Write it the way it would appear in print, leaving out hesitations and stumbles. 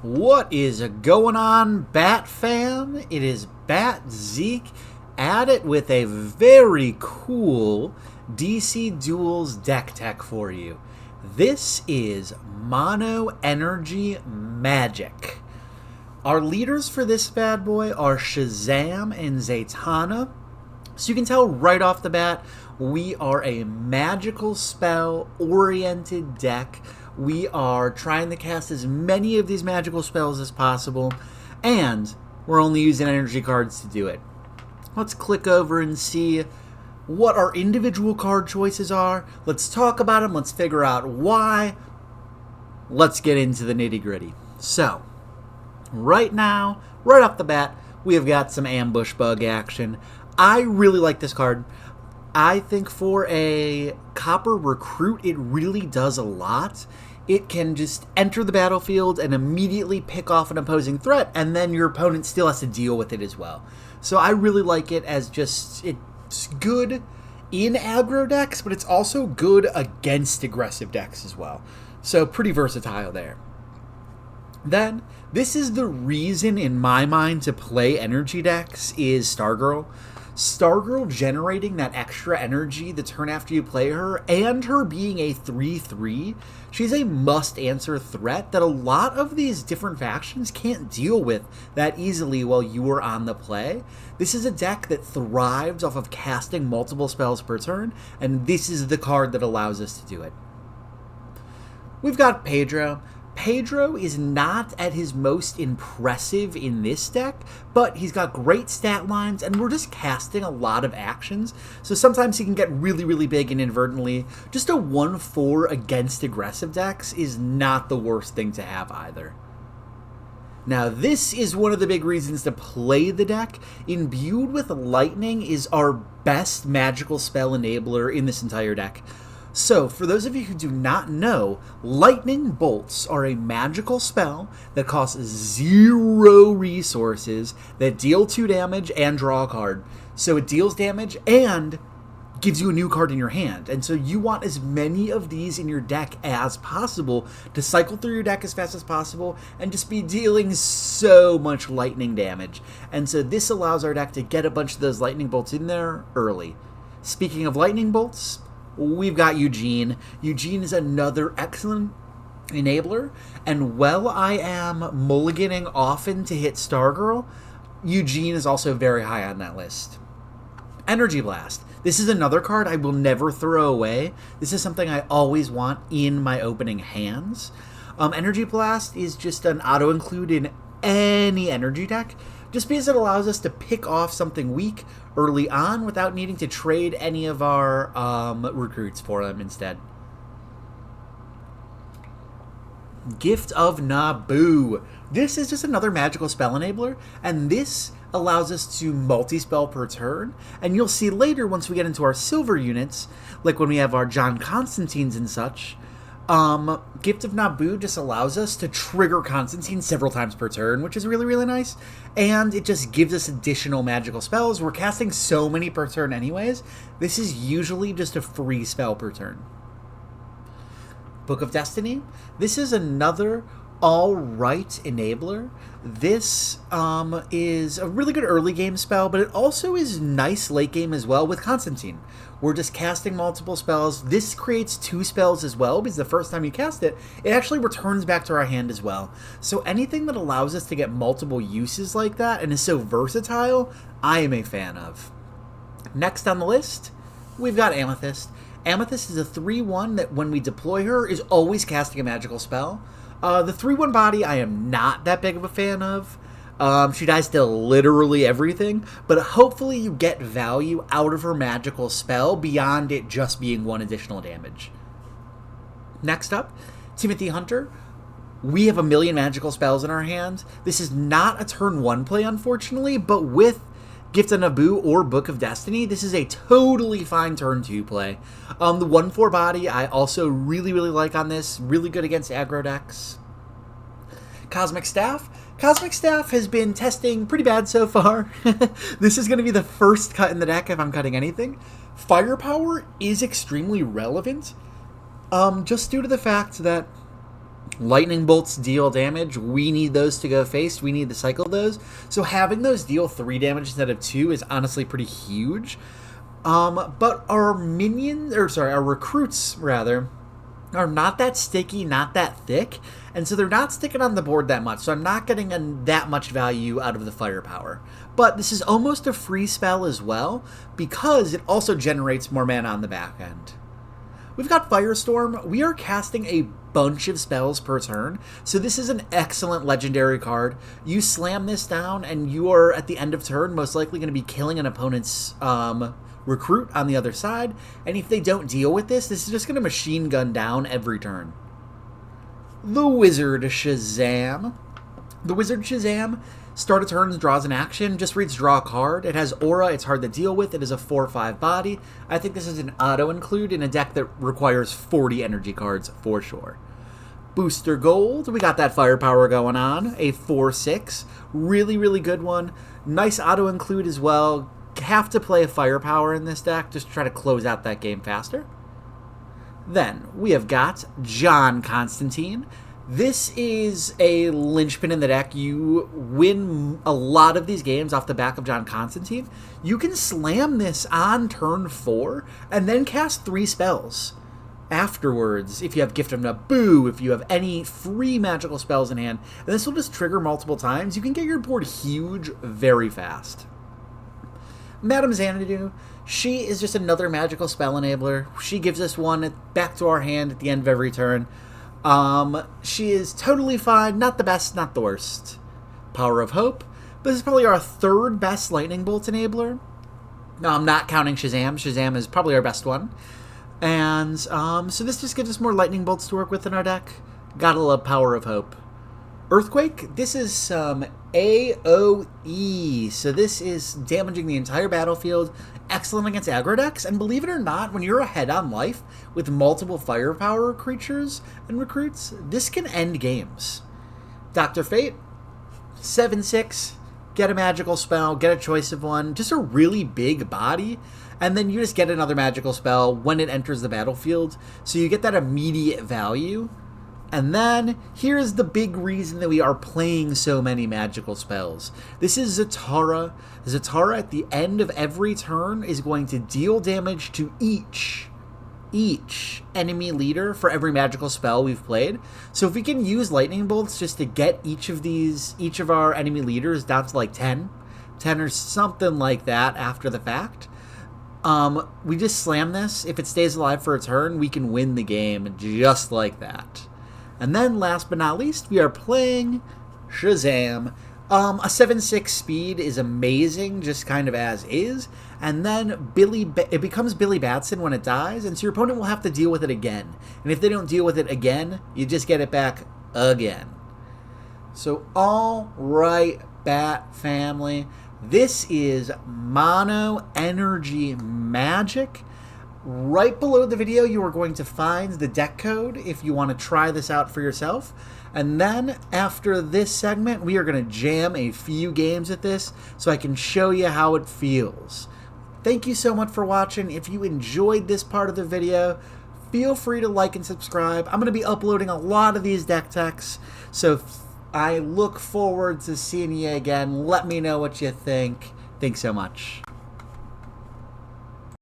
What is going on, Bat fam? It is Bat Zeke at it with a very cool DC Duels deck tech for you. This is Mono Energy Magic. Our leaders for this bad boy are Shazam and Zatanna. So you can tell right off the bat, we are a magical spell oriented deck. We are trying to cast as many of these magical spells as possible, and we're only using energy cards to do it. Let's click over and see what our individual card choices are. Let's talk about them. Let's figure out why. Let's get into the nitty-gritty. So, right now, right off the bat, we have got some ambush bug action. I really like this card. I think for a copper recruit, it really does a lot. It can just enter the battlefield and immediately pick off an opposing threat, and then your opponent still has to deal with it as well. So I really like it as just, it's good in aggro decks, but it's also good against aggressive decks as well. So pretty versatile there. Then, this is the reason in my mind to play energy decks is Stargirl. Stargirl generating that extra energy the turn after you play her, and her being a 3/3, she's a must-answer threat that a lot of these different factions can't deal with that easily while you are on the play. This is a deck that thrives off of casting multiple spells per turn, and this is the card that allows us to do it. We've got Pedro. Pedro is not at his most impressive in this deck, but he's got great stat lines, and we're just casting a lot of actions, so sometimes he can get really, really big inadvertently. Just a 1/4 against aggressive decks is not the worst thing to have either. Now, this is one of the big reasons to play the deck. Imbued with Lightning is our best magical spell enabler in this entire deck. So, for those of you who do not know, Lightning Bolts are a magical spell that costs 0 resources that deal 2 damage and draw a card. So it deals damage and gives you a new card in your hand. And so you want as many of these in your deck as possible to cycle through your deck as fast as possible and just be dealing so much lightning damage. And so this allows our deck to get a bunch of those Lightning Bolts in there early. Speaking of Lightning Bolts, we've got Eugene. Eugene is another excellent enabler, and while I am mulliganing often to hit Stargirl, Eugene is also very high on that list. Energy Blast. This is another card I will never throw away. This is something I always want in my opening hands. Energy Blast is just an auto-include in any energy deck, just because it allows us to pick off something weak early on without needing to trade any of our recruits for them instead. Gift of Naboo. This is just another magical spell enabler, and this allows us to multi-spell per turn, and you'll see later once we get into our silver units, like when we have our John Constantines and such, Gift of Naboo just allows us to trigger Constantine several times per turn, which is really, really nice. And it just gives us additional magical spells. We're casting so many per turn anyways. This is usually just a free spell per turn. Book of Destiny. This is another alright enabler. This is a really good early game spell, but it also is nice late game as well with Constantine. We're just casting multiple spells. This creates 2 spells as well, because the first time you cast it, it actually returns back to our hand as well. So anything that allows us to get multiple uses like that and is so versatile, I am a fan of. Next on the list, we've got Amethyst. Amethyst is a 3/1 that when we deploy her is always casting a magical spell. The 3/1 body I am not that big of a fan of. She dies to literally everything, but hopefully you get value out of her magical spell beyond it just being 1 additional damage. Next up, Timothy Hunter. We have a million magical spells in our hand. This is not a turn 1 play, unfortunately, but with Gift of Naboo or Book of Destiny, this is a totally fine turn 2 play. The 1/4 body I also really, really like on this. Really good against aggro decks. Cosmic Staff. Cosmic Staff has been testing pretty bad so far. This is going to be the first cut in the deck if I'm cutting anything. Firepower is extremely relevant, just due to the fact that Lightning bolts deal damage. We need those to go face. We need to cycle those. So having those deal 3 damage instead of 2 is honestly pretty huge. But our our recruits, rather, are not that sticky, not that thick, and so they're not sticking on the board that much, so I'm not getting that much value out of the firepower. But this is almost a free spell as well, because it also generates more mana on the back end. We've got Firestorm. We are casting a bunch of spells per turn, so this is an excellent legendary card. You slam this down, and you are, at the end of turn, most likely going to be killing an opponent's recruit on the other side, and if they don't deal with this, this is just going to machine gun down every turn. The Wizard Shazam. The Wizard Shazam, start of turns, draws an action, just reads draw a card. It has aura, it's hard to deal with, it is a 4/5 body. I think this is an auto-include in a deck that requires 40 energy cards for sure. Booster Gold, we got that firepower going on, a 4/6. Really, really good one. Nice auto-include as well. Have to play a firepower in this deck just to try to close out that game faster. Then we have got John Constantine. This is a linchpin in the deck. You win a lot of these games off the back of John Constantine. You can slam this on turn 4 and then cast 3 spells afterwards if you have Gift of Naboo, if you have any free magical spells in hand. And this will just trigger multiple times. You can get your board huge very fast. Madame Xanadu, she is just another magical spell enabler. She gives us one back to our hand at the end of every turn. She is totally fine, not the best, not the worst. Power of Hope, but this is probably our 3rd best lightning bolt enabler. No, I'm not counting Shazam. Shazam is probably our best one. And so this just gives us more lightning bolts to work with in our deck. Gotta love Power of Hope. Earthquake, this is some AoE, so this is damaging the entire battlefield, excellent against aggro decks, and believe it or not, when you're ahead on life with multiple firepower creatures and recruits, this can end games. Dr. Fate, 7/6, get a magical spell, get a choice of one, just a really big body, and then you just get another magical spell when it enters the battlefield, so you get that immediate value. And then, here's the big reason that we are playing so many magical spells. This is Zatanna. Zatanna, at the end of every turn, is going to deal damage to each enemy leader for every magical spell we've played. So if we can use lightning bolts just to get each of our enemy leaders down to like 10 or something like that after the fact, we just slam this. If it stays alive for a turn, we can win the game just like that. And then, last but not least, we are playing Shazam. A 7/6 speed is amazing, just kind of as is. And then it becomes Billy Batson when it dies, and so your opponent will have to deal with it again. And if they don't deal with it again, you just get it back again. So, all right, Bat family, this is Mono Energy Magic. Right below the video, you are going to find the deck code if you want to try this out for yourself. And then, after this segment, we are going to jam a few games at this so I can show you how it feels. Thank you so much for watching. If you enjoyed this part of the video, feel free to like and subscribe. I'm going to be uploading a lot of these deck techs, so I look forward to seeing you again. Let me know what you think. Thanks so much.